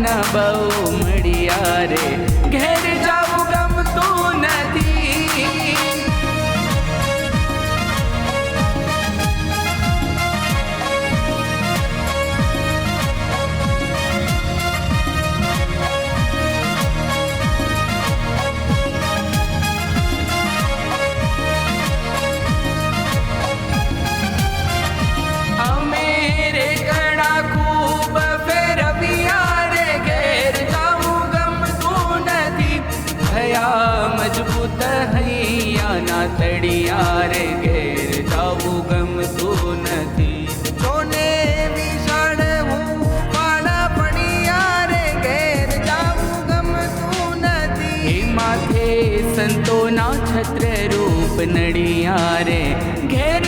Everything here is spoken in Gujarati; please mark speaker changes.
Speaker 1: ધન બહુ મળ્યા રે, ઘેર જાવું ગમતું નથી. મજબૂત હૈયાના તળિયા રે, ઘેર જાવું ગમતું નથી.
Speaker 2: સોને વિશાળ હું પાડા પડ્યા રે, ઘેર જાવું ગમતું નથી.
Speaker 1: હે માથે સંતોના છત્ર રૂપ નડિયા રે, ઘેર